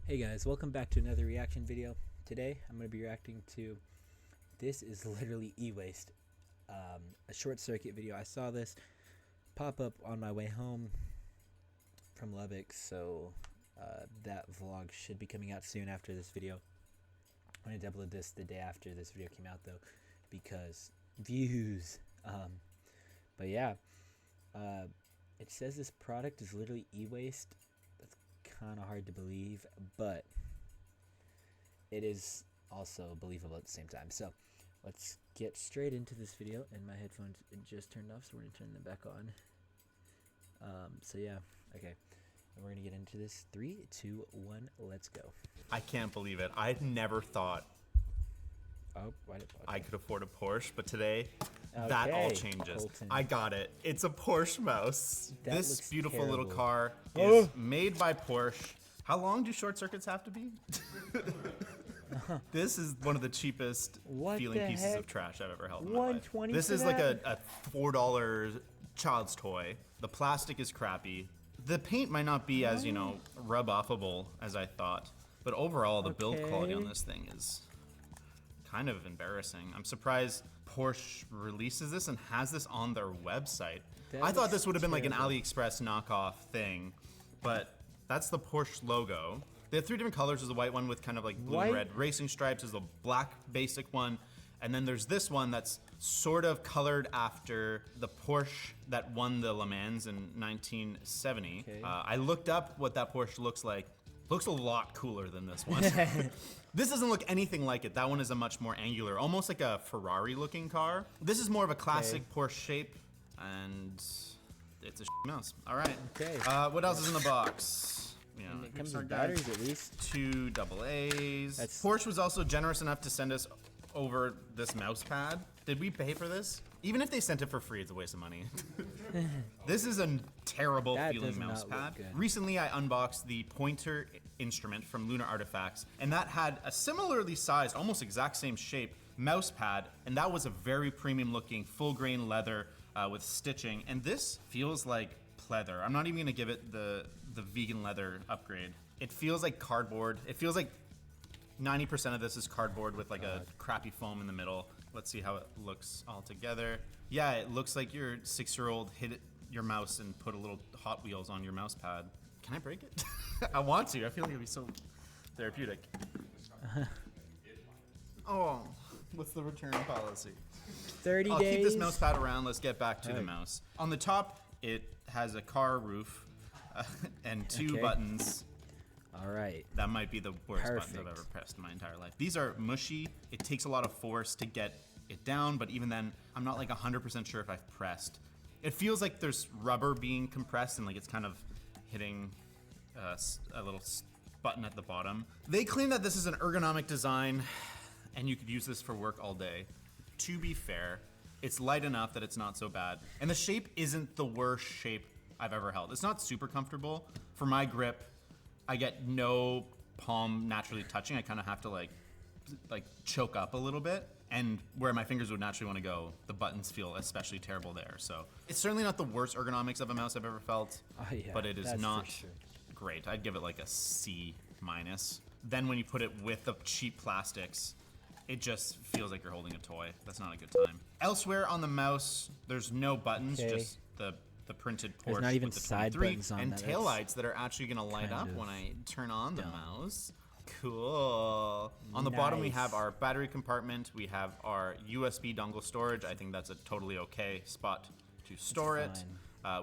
Hey guys, welcome back to another reaction video. Today I'm going to be reacting to, this is literally e-waste, a short circuit video. I saw this pop up on my way home from Lubbock, so that vlog should be coming out soon after this video. I'm going to upload this the day after this video came out though, because views. But yeah, it says this product is literally e-waste. Kind of hard to believe, but it is also believable at the same time. So let's get straight into this video. And my headphones just turned off, so we're gonna turn them back on. So yeah, okay, and we're gonna get into this. 3, 2, 1, let's go. I can't believe it. I never thought I could afford a Porsche, but today that all changes. Colton. I got it. It's a Porsche Mouse. That this looks beautiful terrible. little car is made by Porsche. How long do short circuits have to be? This is one of the cheapest feeling pieces of trash I've ever held in my life. $120 This for is that? like a $4 child's toy. The plastic is crappy. The paint might not be as, rub-offable as I thought. But overall, the build quality on this thing is kind of embarrassing. I'm surprised Porsche releases this and has this on their website. I thought this would have been like an AliExpress knockoff thing, but that's the Porsche logo. They have 3 different colors. There's a white one with kind of like blue and red racing stripes. There's a black basic one. And then there's this one that's sort of colored after the Porsche that won the Le Mans in 1970. I looked up what that Porsche looks like. Looks a lot cooler than this one. This doesn't look anything like it. That one is a much more angular, almost like a Ferrari looking car. This is more of a classic Porsche shape, and it's a mouse. All right. Okay. What else is in the box? Yeah, It comes with batteries at least. 2 AA's. Porsche was also generous enough to send us over this mouse pad. Did we pay for this? Even if they sent it for free, it's a waste of money. This is a terrible feeling mouse pad. Recently, I unboxed the pointer instrument from Lunar Artifacts, and that had a similarly sized, almost exact same shape mouse pad, and that was a very premium looking full grain leather with stitching, and this feels like pleather. I'm not even gonna give it the vegan leather upgrade. It feels like cardboard. It feels like 90% of this is cardboard with like a crappy foam in the middle. Let's see how it looks all together. Yeah, it looks like your 6-year-old hit your mouse and put a little Hot Wheels on your mouse pad. Can I break it? I want to. I feel like it'd be so therapeutic. Oh, what's the return policy? 30 I'll days. keep this mouse pad around. Let's get back to the mouse. On the top, it has a car roof and 2 buttons. All right. That might be the worst buttons I've ever pressed in my entire life. These are mushy. It takes a lot of force to get it down, but even then, I'm not like 100% sure if I've pressed. It feels like there's rubber being compressed and like it's kind of hitting a little button at the bottom. They claim that this is an ergonomic design and you could use this for work all day. To be fair, it's light enough that it's not so bad. And the shape isn't the worst shape I've ever held. It's not super comfortable. For my grip, I get no palm naturally touching. I kind of have to like choke up a little bit. And where my fingers would naturally want to go, the buttons feel especially terrible there. So it's certainly not the worst ergonomics of a mouse I've ever felt, but it is not great. I'd give it like a C-. Then when you put it with the cheap plastics, it just feels like you're holding a toy. That's not a good time. Elsewhere on the mouse, there's no buttons, just the printed Porsche. There's not even with the side 23 buttons on and that. taillights that are actually gonna light up when I turn on the mouse. Cool. On the bottom we have our battery compartment. We have our USB dongle storage. I think that's a totally okay spot to store it.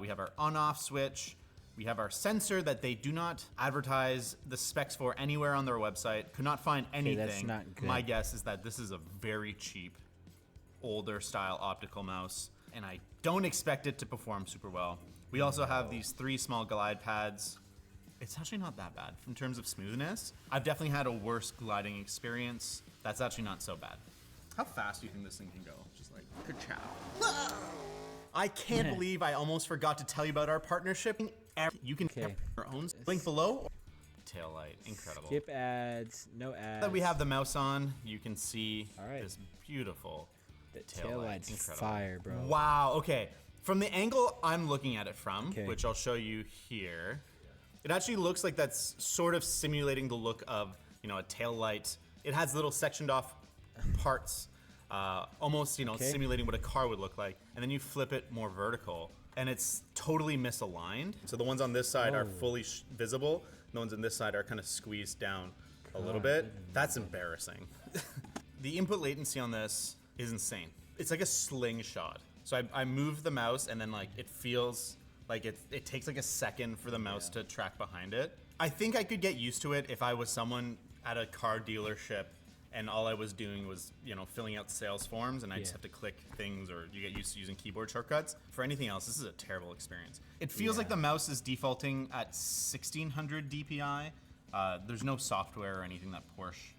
We have our on-off switch. We have our sensor that they do not advertise the specs for anywhere on their website. Could not find anything. That's not good. My guess is that this is a very cheap, older style optical mouse, and I don't expect it to perform super well. We also have these 3 small glide pads. It's actually not that bad in terms of smoothness. I've definitely had a worse gliding experience. That's actually not so bad. How fast do you think this thing can go? Just like, ka-chow. I can't believe I almost forgot to tell you about our partnership. You can have your own link below. Tail light, incredible. Skip ads, no ads. That we have the mouse on, you can see this beautiful tail light. Incredible. Fire, bro. Wow, okay. From the angle I'm looking at it from, which I'll show you here, It actually looks like that's sort of simulating the look of, you know, a tail light. It has little sectioned off parts, almost, you know, simulating what a car would look like. And then you flip it more vertical, and it's totally misaligned. So the ones on this side are fully visible. The ones on this side are kind of squeezed down a little bit. That's embarrassing. The input latency on this is insane. It's like a slingshot. So I move the mouse, and then like it feels like it takes like a second for the mouse to track behind it. I think I could get used to it if I was someone at a car dealership and all I was doing was, you know, filling out sales forms, and I just have to click things, or you get used to using keyboard shortcuts. For anything else, this is a terrible experience. It feels like the mouse is defaulting at 1600 DPI. There's no software or anything that Porsche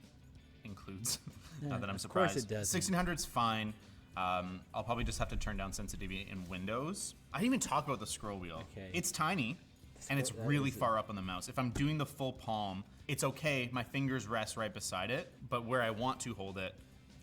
includes. Not that I'm surprised. Of course it does. 1600's fine. I'll probably just have to turn down sensitivity in Windows. I didn't even talk about the scroll wheel. It's tiny, and it's really far up on the mouse. If I'm doing the full palm, it's okay. My fingers rest right beside it, but where I want to hold it,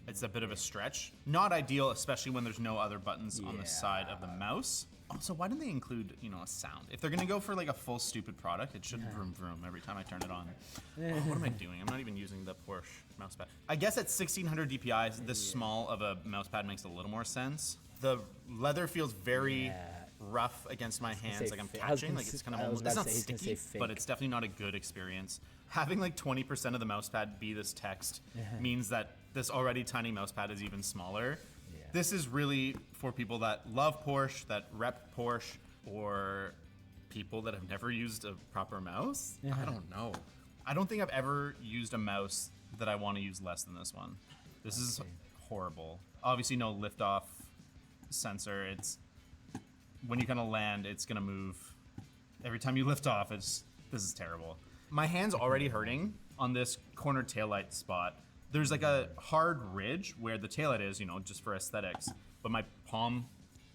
it's a bit of a stretch. Not ideal, especially when there's no other buttons on the side of the mouse. Also, why didn't they include, you know, a sound? If they're gonna go for like a full stupid product, it should vroom vroom every time I turn it on. What am I doing? I'm not even using the Porsche mousepad. I guess at 1600 DPI, this small of a mousepad makes a little more sense. The leather feels very rough against my hands, like I'm catching, like it's kind of almost, it's not sticky, but it's definitely not a good experience. Having like 20% of the mousepad be this text means that this already tiny mousepad is even smaller. This is really for people that love Porsche, that rep Porsche, or people that have never used a proper mouse. I don't know. I don't think I've ever used a mouse that I want to use less than this one. This is horrible. Obviously no liftoff sensor. It's when you kind of land, it's gonna move. Every time you lift off, this is terrible. My hand's already hurting on this corner taillight spot. There's like a hard ridge where the taillight is, you know, just for aesthetics, but my palm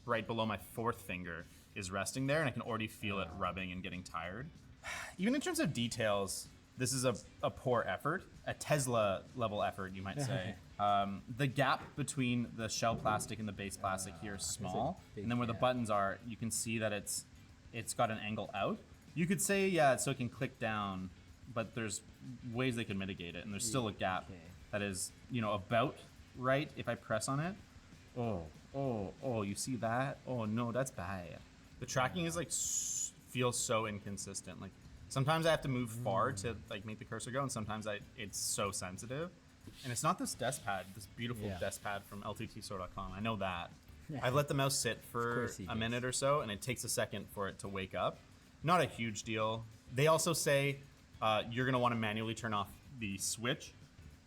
right below my fourth finger is resting there, and I can already feel it rubbing and getting tired. Even in terms of details, this is a poor effort, a Tesla level effort, you might say. The gap between the shell plastic and the base plastic here is small, and then where the buttons are, you can see that it's got an angle out. You could say, yeah, so it can click down, but there's ways they can mitigate it, and there's still a gap that is, you know, about right if I press on it. Oh, you see that? Oh no, that's bad. The tracking is like feels so inconsistent. Like sometimes I have to move far to like make the cursor go, and sometimes it's so sensitive. And it's not this desk pad, this beautiful desk pad from LTTstore.com. I know that. I've let the mouse sit for a minute or so, and it takes a second for it to wake up. Not a huge deal. They also say you're gonna want to manually turn off the switch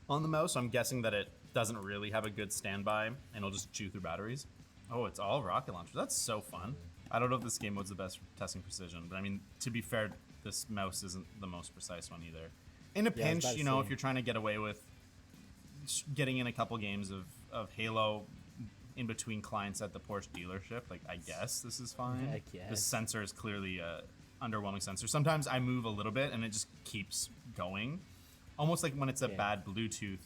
on the mouse, so I'm guessing that it doesn't really have a good standby, and it'll just chew through batteries. Oh, it's all rocket launcher. That's so fun. I don't know if this game mode's the best for testing precision, but I mean, to be fair, this mouse isn't the most precise one either. In a pinch, you know, if you're trying to get away with getting in a couple games of Halo in between clients at the Porsche dealership, like, I guess this is fine. Heck yes. The sensor is clearly a underwhelming sensor. Sometimes I move a little bit and it just keeps going. Almost like when it's a bad Bluetooth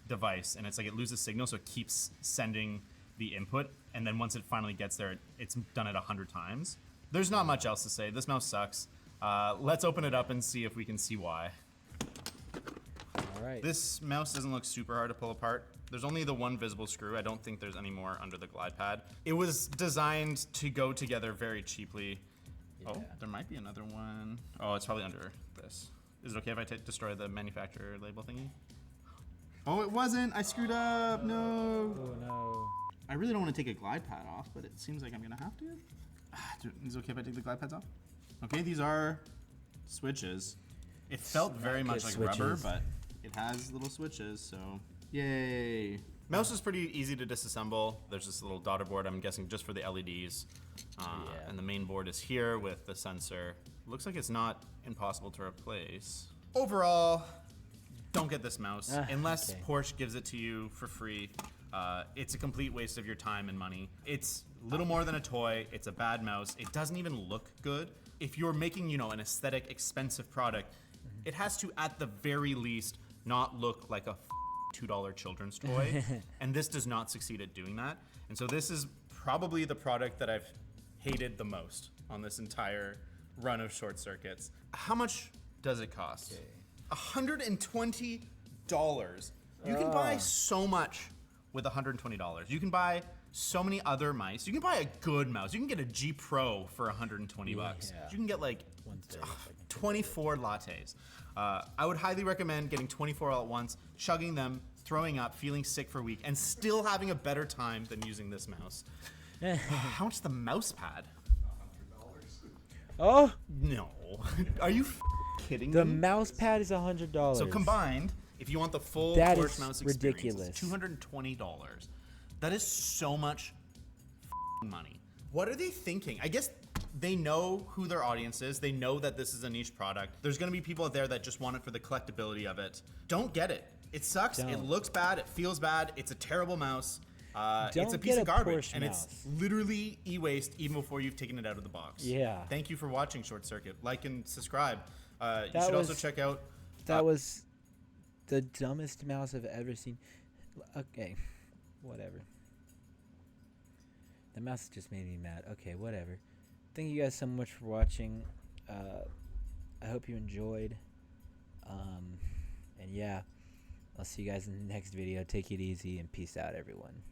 device and it's like it loses signal, so it keeps sending the input, and then once it finally gets there, it's done it 100 times. There's not much else to say. This mouse sucks. Let's open it up and see if we can see why. All right. This mouse doesn't look super hard to pull apart. There's only the one visible screw. I don't think there's any more under the glide pad. It was designed to go together very cheaply. Oh, there might be another one. Oh, it's probably under this. Is it okay if I destroy the manufacturer label thingy? Oh, it wasn't. I screwed up. No. Oh, no. I really don't want to take a glide pad off, but it seems like I'm going to have to. Is it okay if I take the glide pads off? Okay, these are switches. It felt very much like rubber, but it has little switches, so yay. Mouse is pretty easy to disassemble. There's this little daughter board, I'm guessing just for the LEDs. And the main board is here with the sensor. Looks like it's not impossible to replace. Overall, don't get this mouse unless Porsche gives it to you for free. It's a complete waste of your time and money. It's little more than a toy. It's a bad mouse. It doesn't even look good. If you're making, you know, an aesthetic, expensive product, it has to, at the very least, not look like a $2 children's toy. And this does not succeed at doing that. And so this is probably the product that I've hated the most on this entire run of short circuits. How much does it cost? Okay. $120. You can buy so much with $120. You can buy so many other mice. You can buy a good mouse. You can get a G Pro for 120 bucks. Yeah. You can get like 24 lattes. I would highly recommend getting 24 all at once, chugging them, throwing up, feeling sick for a week, and still having a better time than using this mouse. How much is the mouse pad? Oh no! Are you kidding the me? mouse pad is $100. So combined, if you want the full that Porsche is Mouse ridiculous. experience, $220. That is so much money. What are they thinking? I guess they know who their audience is. They know that this is a niche product. There's going to be people out there that just want it for the collectability of it. Don't get it. It sucks. Don't. It looks bad. It feels bad. It's a terrible mouse. It's a Don't piece get of a garbage, Porsche and Mouse. it's literally e-waste even before you've taken it out of the box. Yeah. Thank you for watching Short Circuit. Like and subscribe. You That should was- also check out. That was the dumbest mouse I've ever seen. Okay, whatever. The mouse just made me mad. Okay, whatever. Thank you guys so much for watching. I hope you enjoyed. And yeah, I'll see you guys in the next video. Take it easy and peace out, everyone.